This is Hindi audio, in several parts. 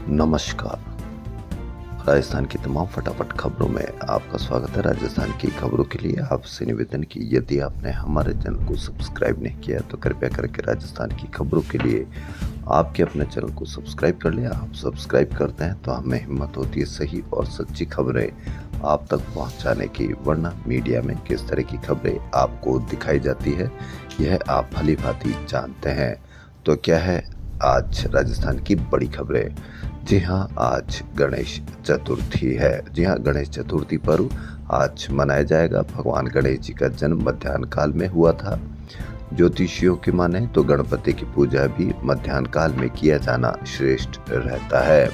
नमस्कार। राजस्थान की तमाम फटाफट खबरों में आपका स्वागत है। राजस्थान की खबरों के लिए आपसे निवेदन की यदि आपने हमारे चैनल को सब्सक्राइब नहीं किया तो कृपया करके राजस्थान की खबरों के लिए आपके अपने चैनल को सब्सक्राइब कर लिया। आप सब्सक्राइब करते हैं तो हमें हिम्मत होती है सही और सच्ची खबरें आप तक पहुंचाने की, वरना मीडिया में किस तरह की खबरें आपको दिखाई जाती है यह आप भली भांति जानते हैं। तो क्या है आज राजस्थान की बड़ी खबरें। जी हाँ, आज गणेश चतुर्थी है। जी हाँ, गणेश चतुर्थी पर्व आज मनाया जाएगा। भगवान गणेश जी का जन्म मध्याह्न काल में हुआ था। ज्योतिषियों की माने तो गणपति की पूजा भी मध्याह्न काल में किया जाना श्रेष्ठ रहता है।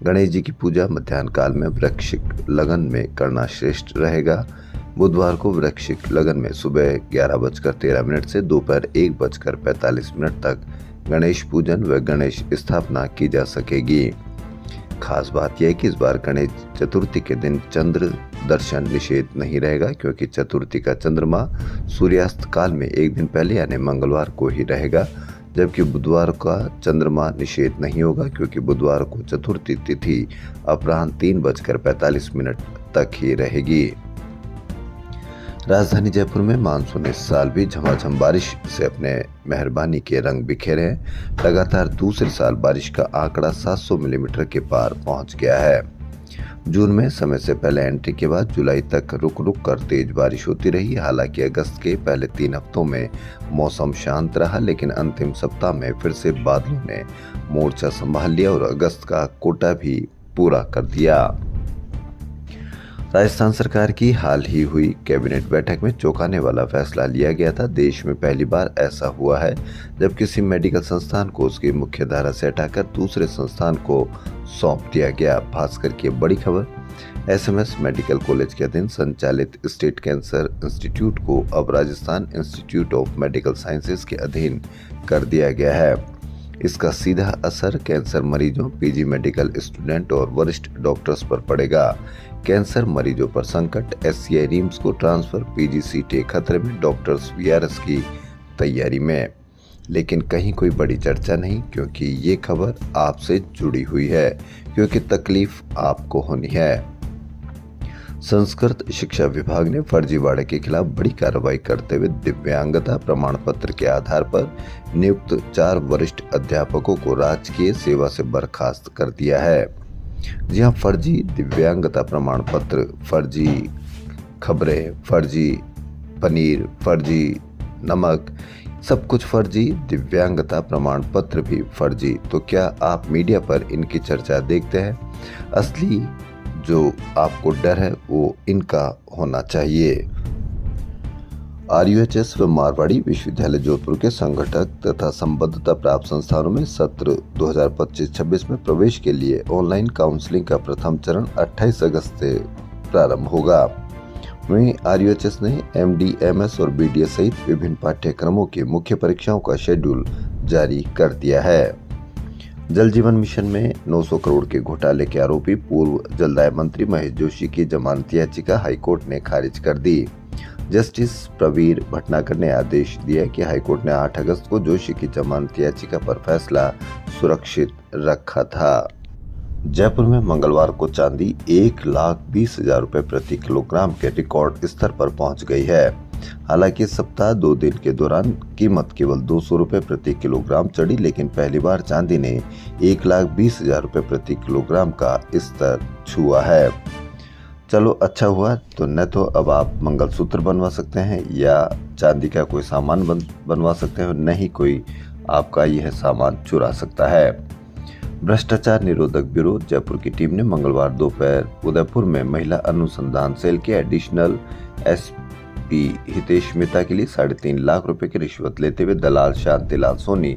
गणेश जी की पूजा मध्याह्न काल में वृश्चिक लगन में करना श्रेष्ठ रहेगा। बुधवार को वृश्चिक लगन में सुबह 11:13 से दोपहर 1:45 तक गणेश पूजन व गणेश स्थापना की जा सकेगी। खास बात यह है कि इस बार गणेश चतुर्थी के दिन चंद्र दर्शन निषेध नहीं रहेगा, क्योंकि चतुर्थी का चंद्रमा सूर्यास्त काल में एक दिन पहले यानी मंगलवार को ही रहेगा, जबकि बुधवार का चंद्रमा निषेध नहीं होगा, क्योंकि बुधवार को चतुर्थी तिथि अपराह्न 3:45 तक ही रहेगी। राजधानी जयपुर में मानसून इस साल भी झमाझम बारिश से अपने मेहरबानी के रंग बिखेरे हैं। लगातार दूसरे साल बारिश का आंकड़ा 700 मिलीमीटर के पार पहुंच गया है। जून में समय से पहले एंट्री के बाद जुलाई तक रुक रुक कर तेज बारिश होती रही। हालांकि अगस्त के पहले 3 हफ्तों में मौसम शांत रहा, लेकिन अंतिम सप्ताह में फिर से बादलों ने मोर्चा संभाल लिया और अगस्त का कोटा भी पूरा कर दिया। राजस्थान सरकार की हाल ही हुई कैबिनेट बैठक में चौंकाने वाला फैसला लिया गया था। देश में पहली बार ऐसा हुआ है जब किसी मेडिकल संस्थान को उसकी मुख्य धारा से हटाकर दूसरे संस्थान को सौंप दिया गया। भास्कर की बड़ी खबर। एसएमएस मेडिकल कॉलेज के अधीन संचालित स्टेट कैंसर इंस्टीट्यूट को अब Rajasthan institute of medical sciences के अधीन कर दिया गया है। इसका सीधा असर कैंसर मरीजों, पीजी मेडिकल स्टूडेंट और वरिष्ठ डॉक्टर्स पर पड़ेगा। कैंसर मरीजों पर संकट, एससीआई रिम्स को ट्रांसफर, पीजीसीटी खतरे में, डॉक्टर्स वीआरएस की तैयारी में। लेकिन कहीं कोई बड़ी चर्चा नहीं, क्योंकि ये खबर आपसे जुड़ी हुई है, क्योंकि तकलीफ आपको होनी है। संस्कृत शिक्षा विभाग ने फर्जीवाड़े के खिलाफ बड़ी कार्रवाई करते हुए दिव्यांगता प्रमाण पत्र के आधार पर नियुक्त 4 वरिष्ठ अध्यापकों को राजकीय सेवा से बर्खास्त कर दिया है। जी हाँ, फर्जी दिव्यांगता प्रमाण पत्र, फर्जी खबरें, फर्जी पनीर, फर्जी नमक, सब कुछ फर्जी। दिव्यांगता प्रमाण पत्र भी फर्जी। तो क्या आप मीडिया पर इनकी चर्चा देखते हैं? असली जो आपको डर है वो इनका होना चाहिए। आरयूएचएस व मारवाड़ी विश्वविद्यालय जोधपुर के संगठक तथा संबद्धता प्राप्त संस्थानों में सत्र 2025-26 में प्रवेश के लिए ऑनलाइन काउंसलिंग का प्रथम चरण 28 अगस्त से प्रारंभ होगा। वहीं आरयूएचएस ने एमडी, एमएस और बीडीएस सहित विभिन्न पाठ्यक्रमों की मुख्य परीक्षाओं का शेड्यूल जारी कर दिया है। जल जीवन मिशन में 900 करोड़ के घोटाले के आरोपी पूर्व जलदाय मंत्री महेश जोशी की जमानत याचिका हाईकोर्ट ने खारिज कर दी। जस्टिस प्रवीर भटनागर ने आदेश दिया कि हाईकोर्ट ने 8 अगस्त को जोशी की जमानत याचिका पर फैसला सुरक्षित रखा था। जयपुर में मंगलवार को चांदी 1,20,000 रुपए प्रति किलोग्राम के रिकॉर्ड स्तर पर पहुंच गई है। हालांकि इस सप्ताह 2 दिन के दौरान कीमत केवल 200 रुपए प्रति किलोग्राम चढ़ी, लेकिन पहली बार चांदी ने 1,20,000 रुपए प्रति किलोग्राम का स्तर छुआ है। चलो अच्छा हुआ, तो न तो अब आप मंगलसूत्र बनवा सकते हैं या चांदी का कोई सामान बनवा सकते हैं, न ही कोई आपका यह सामान चुरा सकता है। भ्रष्टाचार निरोधक ब्यूरो जयपुर की टीम ने मंगलवार दोपहर उदयपुर में महिला अनुसंधान सेल के एडिशनल एसपी हितेश मेहता के लिए 3.5 लाख रुपए की रिश्वत लेते हुए दलाल शांतिलाल सोनी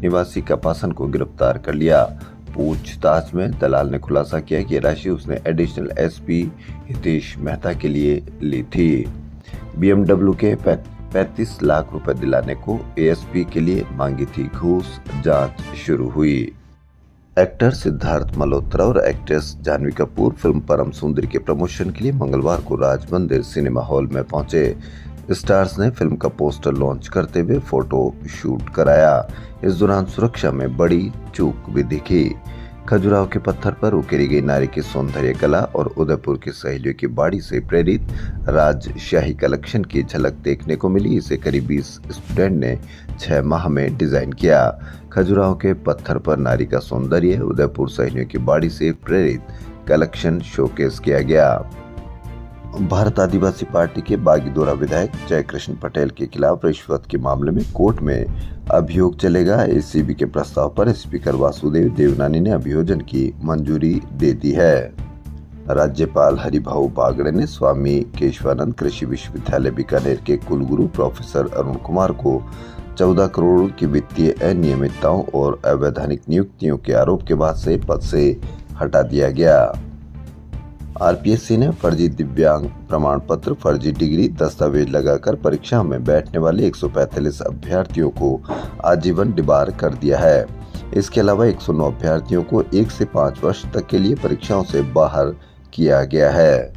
निवासी कपासन को गिरफ्तार कर लिया। पूछताछ में दलाल ने खुलासा किया कि राशि उसने एडिशनल एसपी हितेश मेहता के लिए ली थी। बीएमडब्ल्यू के 35 लाख रुपए दिलाने को एएसपी के लिए मांगी थी घूस। जांच शुरू हुई। एक्टर सिद्धार्थ मल्होत्रा और एक्ट्रेस जानवी कपूर फिल्म परम सुंदरी के प्रमोशन के लिए मंगलवार को राज मंदिर सिनेमा हॉल में पहुंचे। स्टार्स ने फिल्म का पोस्टर लॉन्च करते हुए फोटो शूट कराया। इस दौरान सुरक्षा में बड़ी चूक भी दिखी। खजुराहो के पत्थर पर उकेरी गई नारी की सौंदर्य कला और उदयपुर की सहेलियों की बाड़ी से प्रेरित राजशाही कलेक्शन की झलक देखने को मिली। इसे करीब 20 स्टूडेंट ने 6 माह में डिजाइन किया। खजुराहो के पत्थर पर नारी का सौंदर्य, उदयपुर सहेलियों की बाड़ी से प्रेरित कलेक्शन शोकेस किया गया। भारत आदिवासी पार्टी के बागीदोरा विधायक जयकृष्ण पटेल के खिलाफ रिश्वत के मामले में कोर्ट में अभियोग चलेगा। एसीबी के प्रस्ताव पर स्पीकर वासुदेव देवनानी ने अभियोजन की मंजूरी दे दी है। राज्यपाल हरिभाऊ बागड़े ने स्वामी केशवानंद कृषि विश्वविद्यालय बीकानेर के कुलगुरु प्रोफेसर अरुण कुमार को 14 करोड़ की वित्तीय अनियमितताओं और अवैधानिक नियुक्तियों के आरोप के बाद से पद से हटा दिया गया। आरपीएससी ने फर्जी दिव्यांग प्रमाण पत्र, फर्जी डिग्री, दस्तावेज लगाकर परीक्षा में बैठने वाले 145 अभ्यर्थियों को आजीवन डिबार कर दिया है। इसके अलावा 109 अभ्यर्थियों को 1 से 5 वर्ष तक के लिए परीक्षाओं से बाहर किया गया है।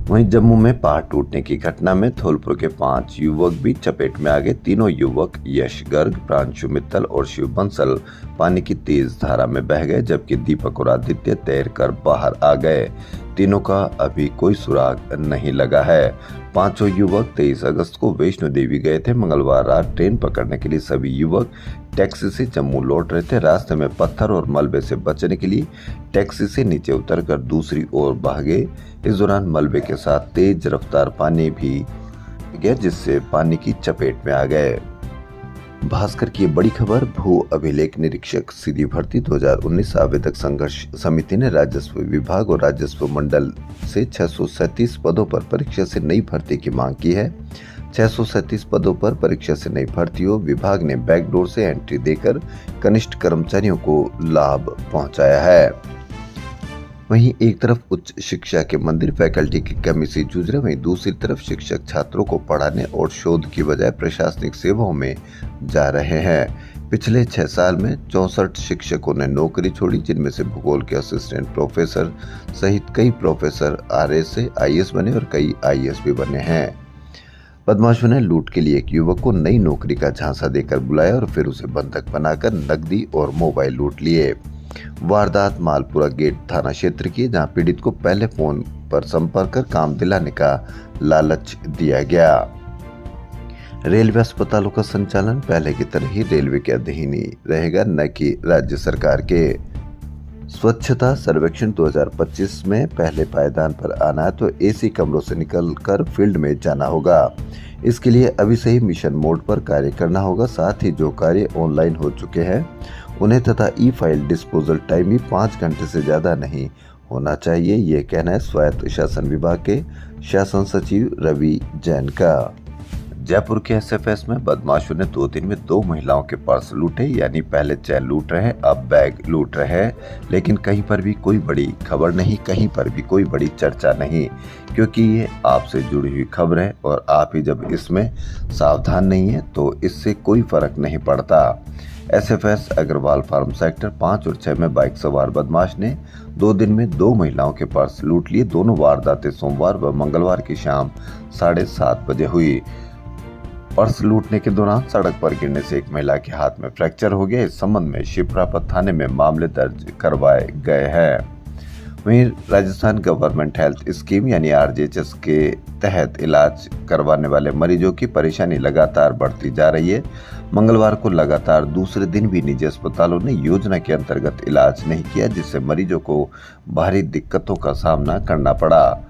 वहीं जम्मू में पहाड़ टूटने की घटना में धौलपुर के 5 युवक भी चपेट में आ गए। तीनों युवक यश गर्ग, प्रांशु मित्तल और शिव बंसल पानी की तेज धारा में बह गए, जबकि दीपक और आदित्य तैरकर बाहर आ गए। तीनों का अभी कोई सुराग नहीं लगा है। पांचों युवक 23 अगस्त को वैष्णो देवी गए थे। मंगलवार रात ट्रेन पकड़ने के लिए सभी युवक टैक्सी से जम्मू लौट रहे थे। रास्ते में पत्थर और मलबे से बचने के लिए टैक्सी से नीचे उतरकर दूसरी ओर भागे। इस दौरान मलबे के साथ तेज रफ्तार पानी भी गया, जिससे पानी की चपेट में आ गए। भास्कर की बड़ी खबर, भू अभिलेख निरीक्षक सीधी भर्ती 2019 आवेदक संघर्ष समिति ने राजस्व विभाग और राजस्व मंडल से 637 पदों पर परीक्षा से नई भर्ती की मांग की है। 637 पदों पर परीक्षा से नई भर्तियों विभाग ने बैकडोर से एंट्री देकर कनिष्ठ कर्मचारियों को लाभ पहुंचाया है। वहीं एक तरफ उच्च शिक्षा के मंदिर फैकल्टी की कमी से जूझ रहे, वहीं दूसरी तरफ शिक्षक छात्रों को पढ़ाने और शोध की बजाय प्रशासनिक सेवाओं में जा रहे हैं। पिछले 6 साल में 64 शिक्षकों ने नौकरी छोड़ी, जिनमें से भूगोल के असिस्टेंट प्रोफेसर सहित कई प्रोफेसर आरएस से आईएएस बने और कई आईएएस भी बने हैं। बदमाशों ने लूट के लिए एक युवक को नई नौकरी का झांसा देकर बुलाया और फिर उसे बंधक बनाकर नकदी और मोबाइल लूट लिए। वारदात मालपुरा गेट थाना क्षेत्र की, जहां पीड़ित को पहले फोन पर संपर्क कर काम दिलाने का लालच दिया गया। रेलवे अस्पतालों का संचालन पहले की तरह ही रेलवे के अधीन ही रहेगा, न कि राज्य सरकार के। स्वच्छता सर्वेक्षण 2025 में पहले पायदान पर आना है तो एसी कमरों से निकलकर फील्ड में जाना होगा। इसके लिए अभी से ही मिशन मोड पर कार्य करना होगा। साथ ही जो कार्य ऑनलाइन हो चुके हैं उन्हें तथा ई फाइल डिस्पोजल टाइम भी 5 घंटे से ज्यादा नहीं होना चाहिए। ये कहना है स्वायत्त शासन विभाग के शासन सचिव रवि जैन का। जयपुर के एसएफएस में बदमाशों ने 2 दिन में 2 महिलाओं के पर्स लूटे, यानी पहले चैन लूट रहे हैं, अब बैग लूट रहे हैं। लेकिन कहीं पर भी कोई बड़ी खबर नहीं, कहीं पर भी कोई बड़ी चर्चा नहीं, क्योंकि ये आपसे जुड़ी हुई खबर है और आप ही जब इसमें सावधान नहीं है तो इससे कोई फर्क नहीं पड़ता। एसएफएस अग्रवाल फार्म सेक्टर 5 और 6 में बाइक सवार बदमाश ने 2 दिन में 2 महिलाओं के पर्स लूट लिए। दोनों वारदातें सोमवार व मंगलवार की शाम 7:30 बजे हुई। पर्स लूटने के दौरान सड़क पर गिरने से एक महिला के हाथ में फ्रैक्चर हो गया। इस संबंध में शिप्रापत थाने में मामले दर्ज करवाए गए हैं। वहीं राजस्थान गवर्नमेंट हेल्थ स्कीम यानी आरजीएचएस के तहत इलाज करवाने वाले मरीजों की परेशानी लगातार बढ़ती जा रही है। मंगलवार को लगातार दूसरे दिन भी निजी अस्पतालों ने योजना के अंतर्गत इलाज नहीं किया, जिससे मरीजों को भारी दिक्कतों का सामना करना पड़ा।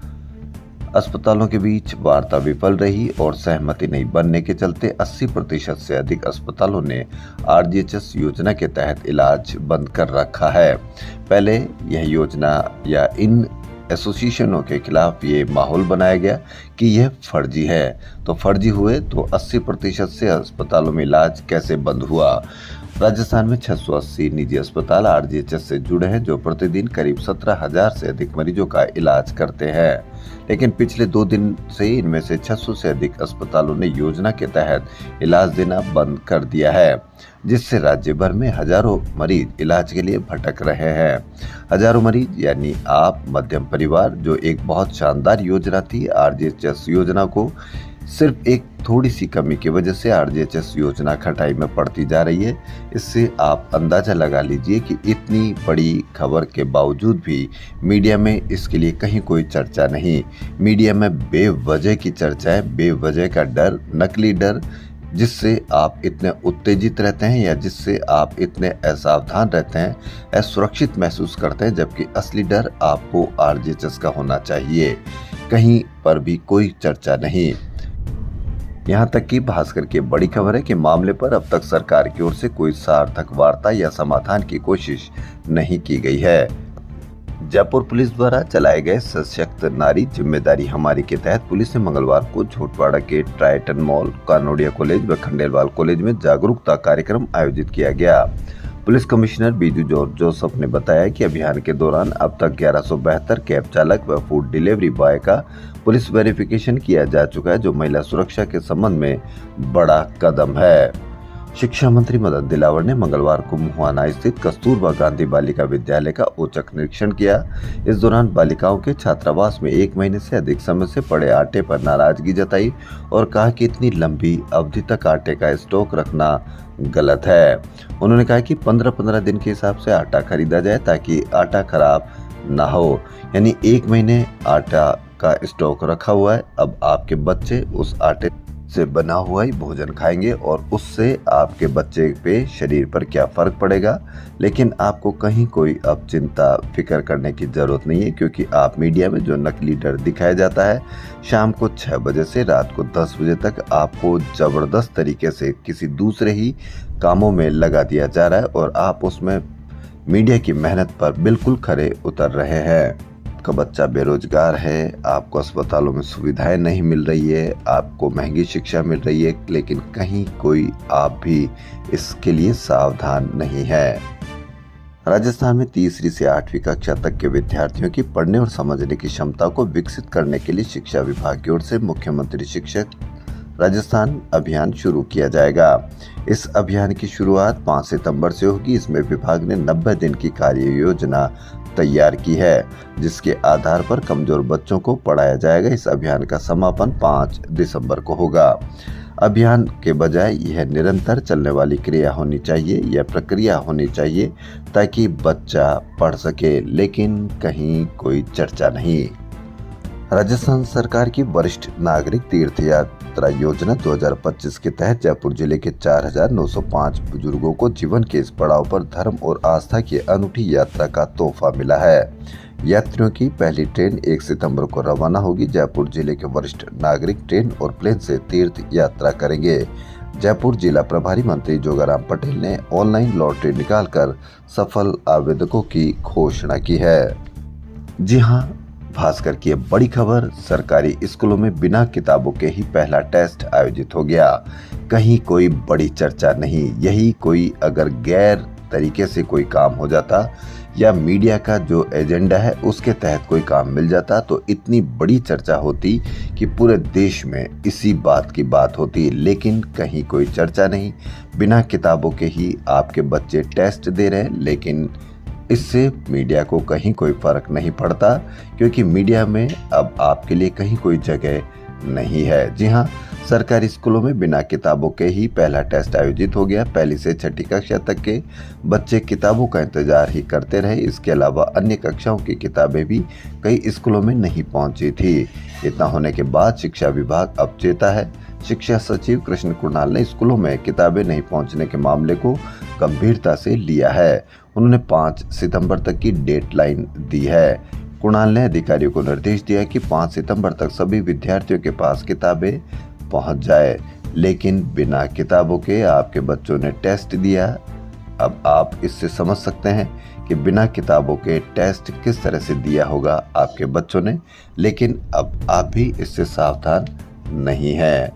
अस्पतालों के बीच वार्ता विफल रही और सहमति नहीं बनने के चलते 80% से अधिक अस्पतालों ने आरजीएचएस योजना के तहत इलाज बंद कर रखा है। पहले यह योजना या इन एसोसिएशनों के खिलाफ ये माहौल बनाया गया कि यह फर्जी है, तो फर्जी हुए तो 80% से अस्पतालों में इलाज कैसे बंद हुआ। राजस्थान में 680 निजी अस्पताल आरजीएचएस से जुड़े हैं, जो प्रतिदिन करीब 17,000 से अधिक मरीजों का इलाज करते हैं। लेकिन पिछले 2 दिन से इनमें से 600 से अधिक अस्पतालों ने योजना के तहत इलाज देना बंद कर दिया है, जिससे राज्य भर में हजारों मरीज इलाज के लिए भटक रहे हैं। हजारों मरीज यानी आप मध्यम परिवार, जो एक बहुत शानदार योजना थी। आरजीएचएस योजना को सिर्फ एक थोड़ी सी कमी की वजह से आरजीएचएस योजना खटाई में पड़ती जा रही है। इससे आप अंदाजा लगा लीजिए कि इतनी बड़ी खबर के बावजूद भी मीडिया में इसके लिए कहीं कोई चर्चा नहीं। मीडिया में बेवजह की चर्चाएं, बेवजह का डर, नकली डर, जिससे आप इतने उत्तेजित रहते हैं या जिससे आप इतने असावधान रहते हैं, असुरक्षित महसूस करते हैं, जबकि असली डर आपको आरजीएचएस का होना चाहिए। कहीं पर भी कोई चर्चा नहीं। यहाँ तक कि भास्कर की बड़ी खबर है कि मामले पर अब तक सरकार की ओर से कोई सार्थक वार्ता या समाधान की कोशिश नहीं की गई है। जयपुर पुलिस द्वारा चलाए गए सशक्त नारी जिम्मेदारी हमारी के तहत पुलिस ने मंगलवार को झोटवाड़ा के ट्राइटन मॉल, कानोडिया कॉलेज व खंडेलवाल कॉलेज में जागरूकता कार्यक्रम आयोजित किया गया। Police commissioner Biju George Joseph ने बताया कि अभियान के दौरान अब तक 1172 कैब चालक व फूड डिलीवरी बॉय का पुलिस वेरिफिकेशन किया जा चुका है, जो महिला सुरक्षा के संबंध में बड़ा कदम है। शिक्षा मंत्री मदन दिलावर ने मंगलवार को मुहाना स्थित कस्तूरबा गांधी बालिका विद्यालय का औचक निरीक्षण किया। इस दौरान बालिकाओं के छात्रावास में 1 महीने से अधिक समय से पड़े आटे पर नाराजगी जताई और कहा कि इतनी लंबी अवधि तक आटे का स्टॉक रखना गलत है। उन्होंने कहा कि 15-15 दिन के हिसाब से आटा खरीदा जाए ताकि आटा खराब ना हो। यानी 1 महीने आटा का स्टॉक रखा हुआ है, अब आपके बच्चे उस आटे से बना हुआ ही भोजन खाएंगे और उससे आपके बच्चे पे शरीर पर क्या फर्क पड़ेगा। लेकिन आपको कहीं कोई अब चिंता फिक्र करने की जरूरत नहीं है, क्योंकि आप मीडिया में जो नकली डर दिखाया जाता है, शाम को 6 बजे से रात को 10 बजे तक आपको जबरदस्त तरीके से किसी दूसरे ही कामों में लगा दिया जा रहा है और आप उसमें मीडिया की मेहनत पर बिल्कुल खरे उतर रहे हैं। आपका बच्चा बेरोजगार है, आपको अस्पतालों में सुविधाएं नहीं मिल रही है, आपको महंगी शिक्षा मिल रही है, लेकिन कहीं कोई आप भी इसके लिए सावधान नहीं है। राजस्थान में तीसरी से 8वीं कक्षा तक के विद्यार्थियों की पढ़ने और समझने की क्षमता को विकसित करने के लिए शिक्षा विभाग की ओर से मुख्यमंत्री शिक्षक राजस्थान अभियान शुरू किया जाएगा। इस अभियान की शुरुआत 5 सितंबर से होगी। इसमें विभाग ने 90 दिन की कार्य योजना तैयार की है, जिसके आधार पर कमजोर बच्चों को पढ़ाया जाएगा। इस अभियान का समापन 5 दिसंबर को होगा। अभियान के बजाय यह निरंतर चलने वाली क्रिया होनी चाहिए या प्रक्रिया होनी चाहिए, ताकि बच्चा पढ़ सके, लेकिन कहीं कोई चर्चा नहीं। राजस्थान सरकार की वरिष्ठ नागरिक तीर्थ यात्रा योजना 2025 के तहत जयपुर जिले के 4905 बुजुर्गों को जीवन के इस पड़ाव पर धर्म और आस्था की अनूठी यात्रा का तोहफा मिला है। यात्रियों की पहली ट्रेन 1 सितंबर को रवाना होगी। जयपुर जिले के वरिष्ठ नागरिक ट्रेन और प्लेन से तीर्थ यात्रा करेंगे। जयपुर जिला प्रभारी मंत्री जोगाराम पटेल ने ऑनलाइन लॉटरी निकालकर सफल आवेदकों की घोषणा की है। जी हां, भास्कर की बड़ी खबर, सरकारी स्कूलों में बिना किताबों के ही पहला टेस्ट आयोजित हो गया। कहीं कोई बड़ी चर्चा नहीं। यही कोई अगर गैर तरीके से कोई काम हो जाता या मीडिया का जो एजेंडा है उसके तहत कोई काम मिल जाता, तो इतनी बड़ी चर्चा होती कि पूरे देश में इसी बात की बात होती। लेकिन कहीं कोई चर्चा नहीं। बिना किताबों के ही आपके बच्चे टेस्ट दे रहे हैं, लेकिन इससे मीडिया को कहीं कोई फर्क नहीं पड़ता, क्योंकि मीडिया में अब आपके लिए कहीं कोई जगह नहीं है। जी हाँ, सरकारी स्कूलों में बिना किताबों के ही पहला टेस्ट आयोजित हो गया। 1 से 6वीं कक्षा तक के बच्चे किताबों का इंतजार ही करते रहे। इसके अलावा अन्य कक्षाओं की किताबें भी कई स्कूलों में नहीं पहुंची थी। इतना होने के बाद शिक्षा विभाग अब चेता है। शिक्षा सचिव कृष्ण कुणाल ने स्कूलों में किताबें नहीं पहुंचने के मामले को गंभीरता से लिया है। उन्होंने 5 सितंबर तक की डेडलाइन दी है। कुणाल ने अधिकारियों को निर्देश दिया कि 5 सितंबर तक सभी विद्यार्थियों के पास किताबें पहुंच जाए। लेकिन बिना किताबों के आपके बच्चों ने टेस्ट दिया। अब आप इससे समझ सकते हैं कि बिना किताबों के टेस्ट किस तरह से दिया होगा आपके बच्चों ने। लेकिन अब आप भी इससे सावधान नहीं है।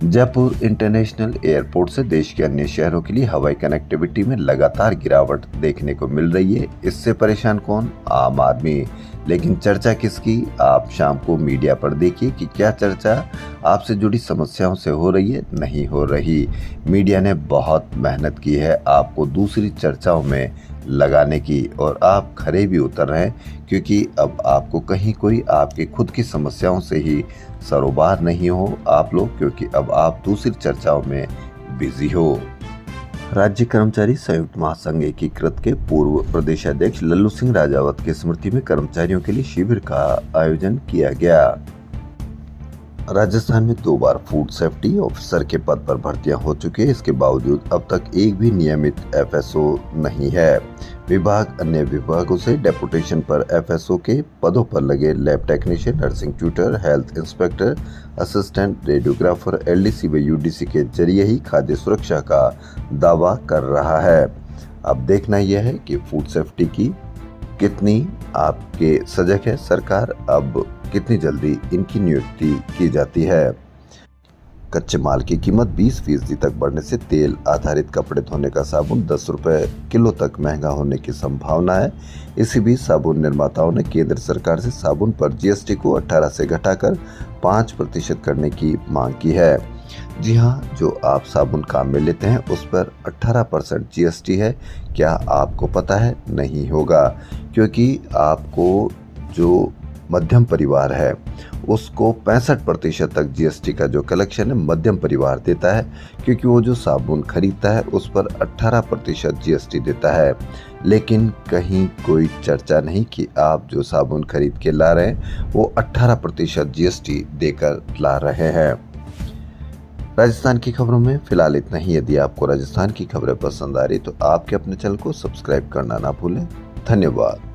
जयपुर इंटरनेशनल एयरपोर्ट से देश के अन्य शहरों के लिए हवाई कनेक्टिविटी में लगातार गिरावट देखने को मिल रही है। इससे परेशान कौन? आम आदमी। लेकिन चर्चा किसकी, आप शाम को मीडिया पर देखिए कि क्या चर्चा आपसे जुड़ी समस्याओं से हो रही है, नहीं हो रही। मीडिया ने बहुत मेहनत की है आपको दूसरी चर्चाओं में लगाने की, और आप खरे भी उतर रहे हैं, क्योंकि अब आपको कहीं कोई आपकी खुद की समस्याओं से ही सरोबार नहीं हो आप लोग, क्योंकि अब आप दूसरी चर्चाओं में बिजी हो। राज्य कर्मचारी संयुक्त महासंघ एकीकृत के पूर्व प्रदेशाध्यक्ष लल्लू सिंह राजावत की स्मृति में कर्मचारियों के लिए शिविर का आयोजन किया गया। राजस्थान में 2 बार फूड सेफ्टी ऑफिसर के पद पर भर्तियां हो चुकी है। इसके बावजूद अब तक एक भी नियमित एफएसओ नहीं है। विभाग अन्य विभागों से डेपुटेशन पर एफएसओ के पदों पर लगे lab technician, nursing tutor, health inspector, assistant radiographer, LDC व यूडीसी के जरिए ही खाद्य सुरक्षा का दावा कर रहा है। अब देखना यह है कि फूड सेफ्टी की कितनी आपके सजग है सरकार, अब कितनी जल्दी इनकी नियुक्ति की जाती है। कच्चे माल की कीमत 20% तक बढ़ने से तेल आधारित कपड़े धोने का साबुन 10 रुपए किलो तक महंगा होने की संभावना है। इसी बीच साबुन निर्माताओं ने केंद्र सरकार से साबुन पर जीएसटी को 18 से घटाकर 5% करने की मांग की है। जी हाँ, जो आप साबुन काम में लेते हैं उस पर 18% जीएसटी है। क्या आपको पता है? नहीं होगा, क्योंकि आपको जो मध्यम परिवार है उसको 65% तक जीएसटी का जो कलेक्शन है मध्यम परिवार देता है, क्योंकि वो जो साबुन खरीदता है उस पर 18% जीएसटी देता है। लेकिन कहीं कोई चर्चा नहीं कि आप जो साबुन खरीद के ला रहे हैं वो 18% जीएसटी देकर ला रहे हैं। राजस्थान की खबरों में फिलहाल इतना ही। यदि आपको राजस्थान की खबरें पसंद आ रही तो आपके अपने चैनल को सब्सक्राइब करना ना भूलें। धन्यवाद।